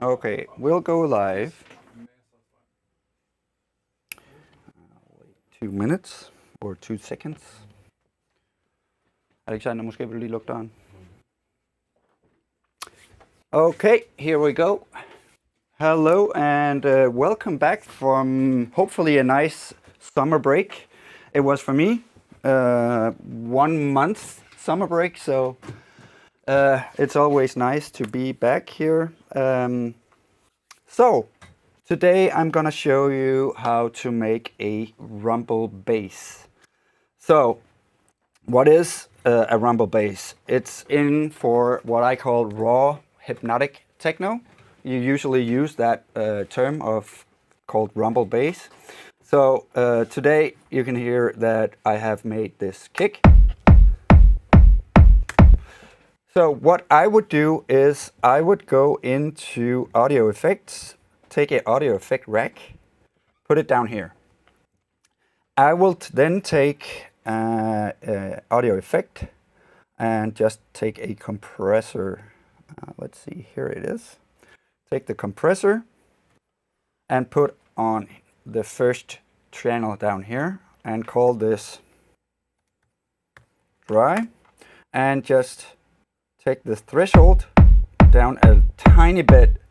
Okay, we'll go live. Wait 2 minutes or 2 seconds. Alexander, måske vil du lige lukke døren. Okay, here we go. Hello and welcome back from hopefully a nice summer break. It was for me 1 month summer break, so it's always nice to be back here. So today I'm gonna show you how to make a rumble bass. So what is a rumble bass? It's in for what I call raw hypnotic techno. You usually use that term of called rumble bass. So today you can hear that I have made this kick. So what I would do is I would go into audio effects, take an audio effect rack, put it down here. I will then take audio effect and just take a compressor. Let's see, here it is. Take the compressor and put on the first channel down here and call this dry, and just take the threshold down a tiny bit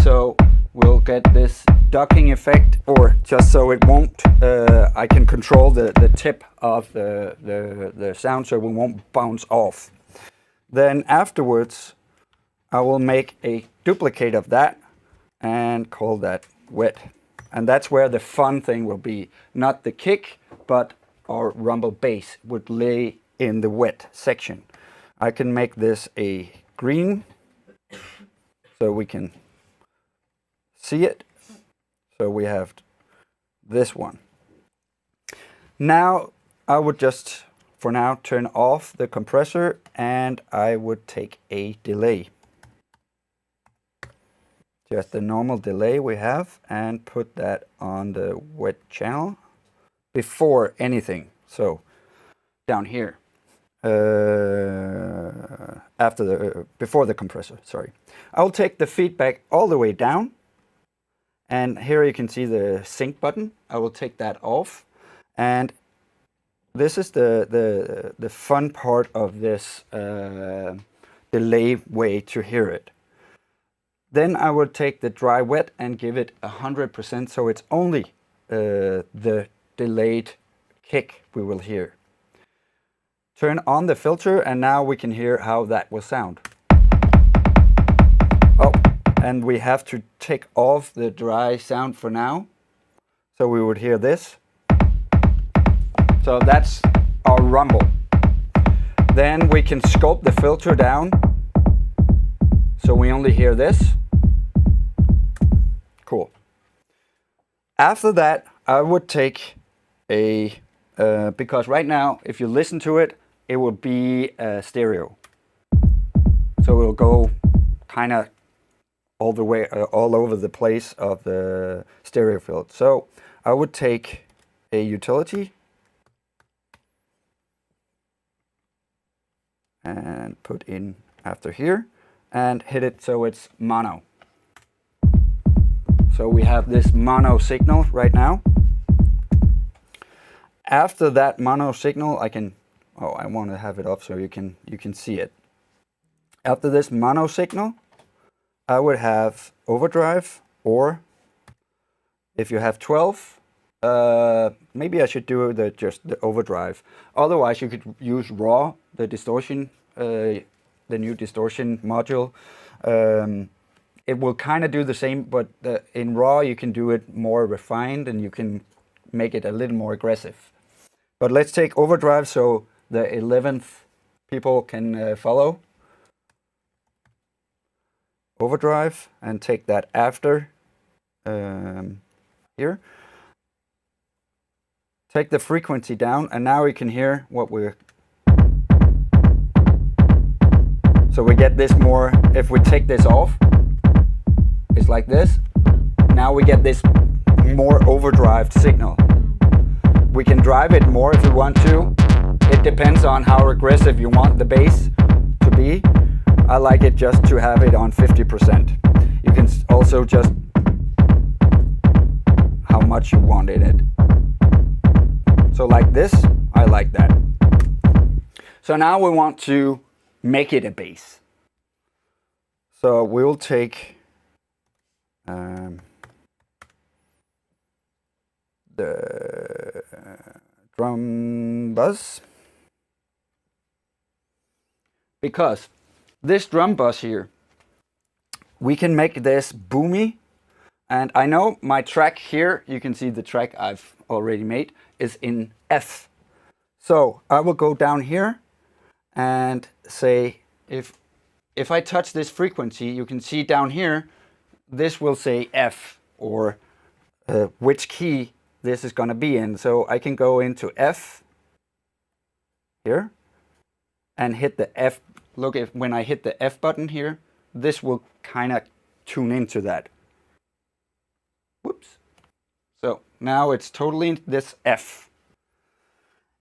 so we'll get this ducking effect, or just so it won't, I can control the tip of the sound so it won't bounce off. Then afterwards I will make a duplicate of that and call that wet. And that's where the fun thing will be. Not the kick, but our rumble bass would lay in the wet section. I can make this a green so we can see it. So we have this one. Now I would just, for now, turn off the compressor and I would take a delay. Just the normal delay we have, and put that on the wet channel before anything. So down here. Before the compressor, sorry. I'll take the feedback all the way down, and here you can see the sync button. I will take that off, and this is the fun part of this delay way to hear it. Then I would take the dry wet and give it 100%, so it's only the delayed kick we will hear. Turn on the filter, and now we can hear how that will sound. Oh, and we have to take off the dry sound for now. So we would hear this. So that's our rumble. Then we can scope the filter down, so we only hear this. Cool. After that, I would take a, because right now, if you listen to it, it will be stereo. So it will go kind of all the way, all over the place of the stereo field. So I would take a utility and put in after here and hit it so it's mono. So we have this mono signal right now. After that mono signal, I can, oh, I want to have it up so you can see it. After this mono signal, I would have overdrive, or if you have 12, maybe I should do just the overdrive. Otherwise, you could use raw, the distortion, the new distortion module. It will kind of do the same, but in raw you can do it more refined and you can make it a little more aggressive. But let's take overdrive so the 11th people can follow. Overdrive, and take that after here. Take the frequency down, and now we can hear what we're... So we get this more, if we take this off, it's like this. Now we get this more overdrive signal. We can drive it more if we want to. It depends on how aggressive you want the bass to be. I like it just to have it on 50%. You can also just how much you want in it. So like this, I like that. So now we want to make it a bass. So we'll take the drum buzz, because this drum buzz here, we can make this boomy. And I know my track here, you can see the track I've already made, is in F. So I will go down here and say, if I touch this frequency, you can see down here, this will say F, or which key this is going to be in. So I can go into F here and hit the F. Look, when I hit the F button here, this will kind of tune into that. Whoops. So now it's totally in this F.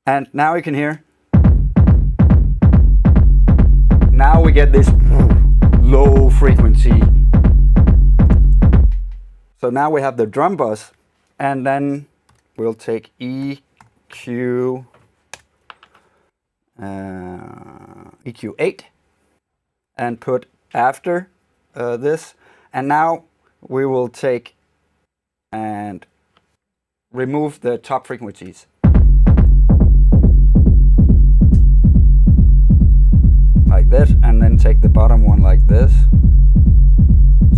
And now you can hear. Now we get this low frequency. So now we have the drum buzz, and then we'll take EQ, EQ8 and put after this. And now we will take and remove the top frequencies. Like this, and then take the bottom one like this.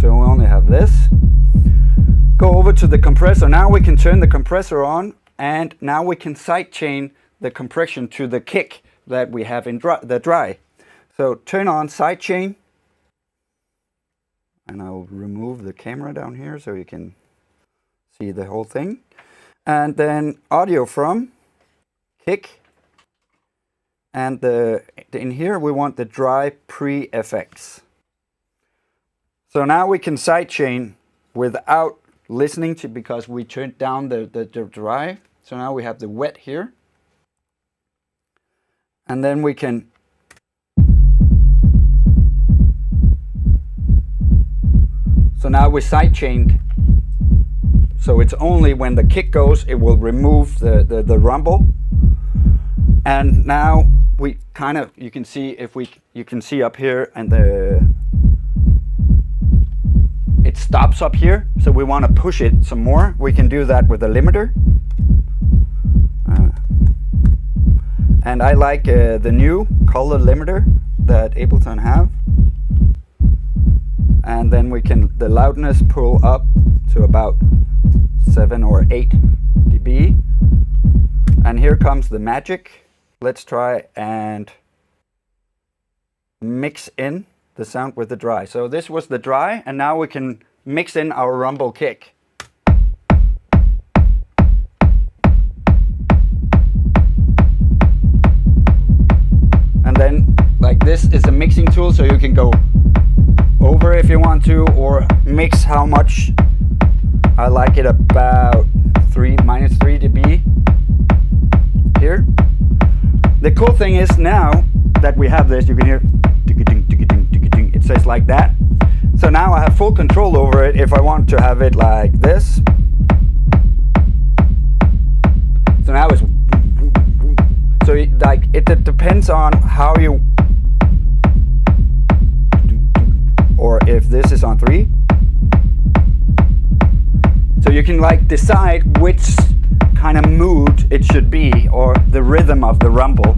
So we only have this. Go over to the compressor. Now we can turn the compressor on, and now we can sidechain the compression to the kick that we have in the dry. So turn on sidechain, and I'll remove the camera down here so you can see the whole thing. And then audio from kick, and in here we want the dry pre-effects. So now we can sidechain without listening to, because we turned down the dry. So now we have the wet here, and then we can so now we sidechained. So it's only when the kick goes, it will remove the rumble. And now we kind of, you can see you can see up here, and it stops up here. So we want to push it some more. We can do that with the limiter. And I like the new color limiter that Ableton have. And then we can, the loudness pull up to about 7 or 8 dB. And here comes the magic. Let's try and mix in the sound with the dry. So this was the dry, and now we can mix in our rumble kick. And then, like, this is a mixing tool, so you can go over if you want to, or mix how much. I like it about -3 dB here. The cool thing is, now that we have this, you can hear it says like that. So now I have full control over it if I want to have it like this. So now it's so it depends on how you, or if this is on 3. So you can like decide which kind of mood it should be, or the rhythm of the rumble,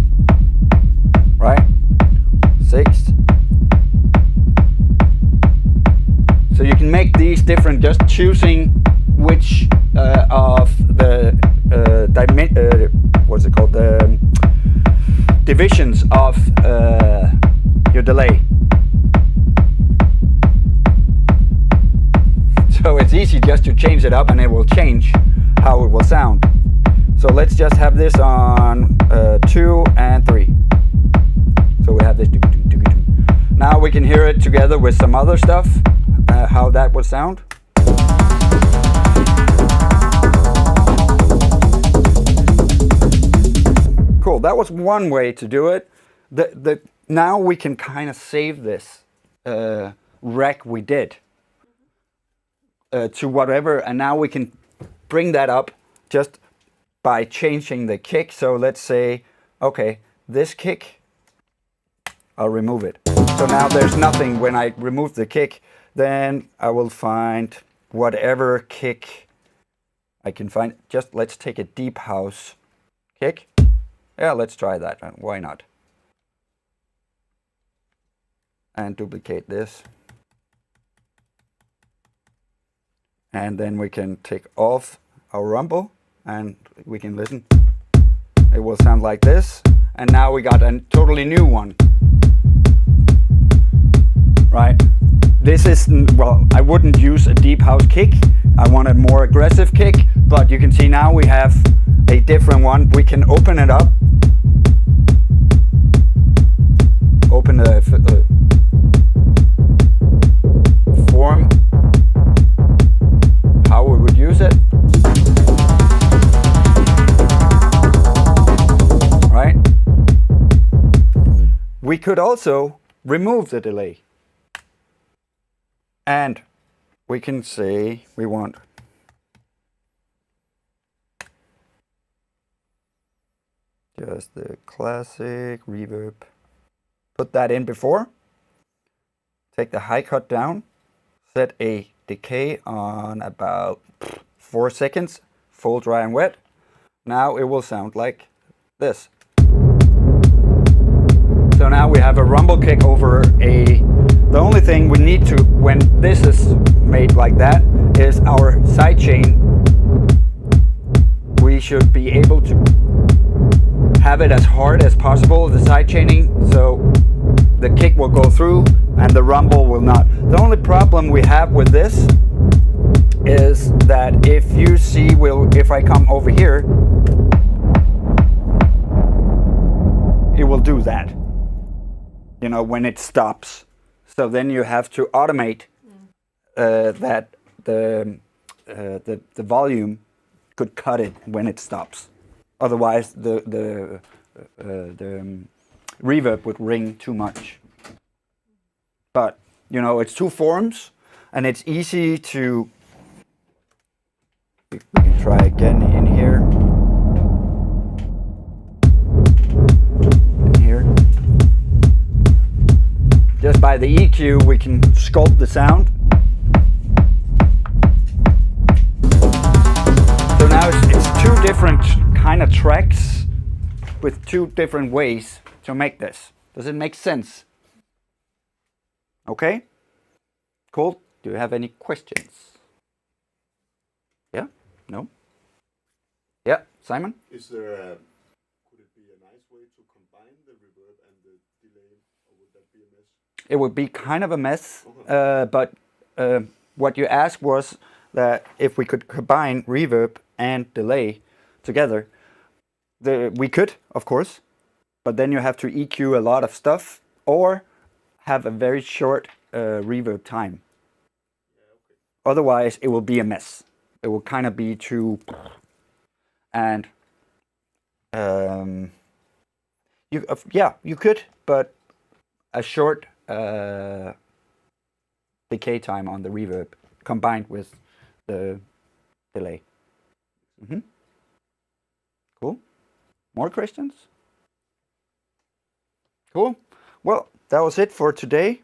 right? 6. So you can make these different, just choosing which of the what's it called, the divisions of your delay. So it's easy just to change it up, and it will change how it will sound. So let's just have this on 2 and 3. So we have this. Now we can hear it together with some other stuff, how that would sound. Cool, that was one way to do it. Now we can kind of save this rec we did. to whatever, and now we can bring that up just by changing the kick. So let's say, okay, this kick, I'll remove it. So now there's nothing. When I remove the kick, then I will find whatever kick I can find. Just let's take a deep house kick. Yeah, let's try that. Why not? And duplicate this. And then we can take off our rumble and we can listen. It will sound like this. And now we got a totally new one. Right? This is, well, I wouldn't use a deep house kick. I want a more aggressive kick, but you can see now we have a different one. We can open it up. Open the form, how we would use it. Right? We could also remove the delay. And we can say we want just the classic reverb. Put that in before. Take the high cut down. Set a decay on about 4 seconds. Full dry and wet. Now it will sound like this. So now we have a rumble kick over a... The only thing we need to, when this is made like that, is our sidechain. We should be able to have it as hard as possible, the sidechaining, so the kick will go through and the rumble will not. The only problem we have with this is that if you see, if I come over here, it will do that, you know, when it stops. So then you have to automate that the volume could cut it when it stops. Otherwise, the reverb would ring too much. But you know, it's two forms, and it's easy to. We can try again in here. Just by the EQ, we can sculpt the sound. So now it's two different kind of tracks with two different ways to make this. Does it make sense? Okay? Cool. Do you have any questions? Yeah? No? Yeah, Simon? Is there could it be a nice way to combine the reverb and the delay, or would that be a mess? It would be kind of a mess, but what you asked was that if we could combine reverb and delay together. We could, of course, but then you have to EQ a lot of stuff or have a very short reverb time. Yeah, okay. Otherwise, it will be a mess. It will kind of be too... And you could, but a short decay time on the reverb combined with the delay. Cool. More questions? Cool. Well, that was it for today.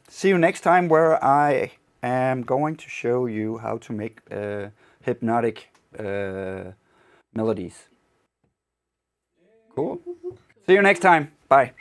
See you next time, where I am going to show you how to make hypnotic melodies. Cool. See you next time. Bye.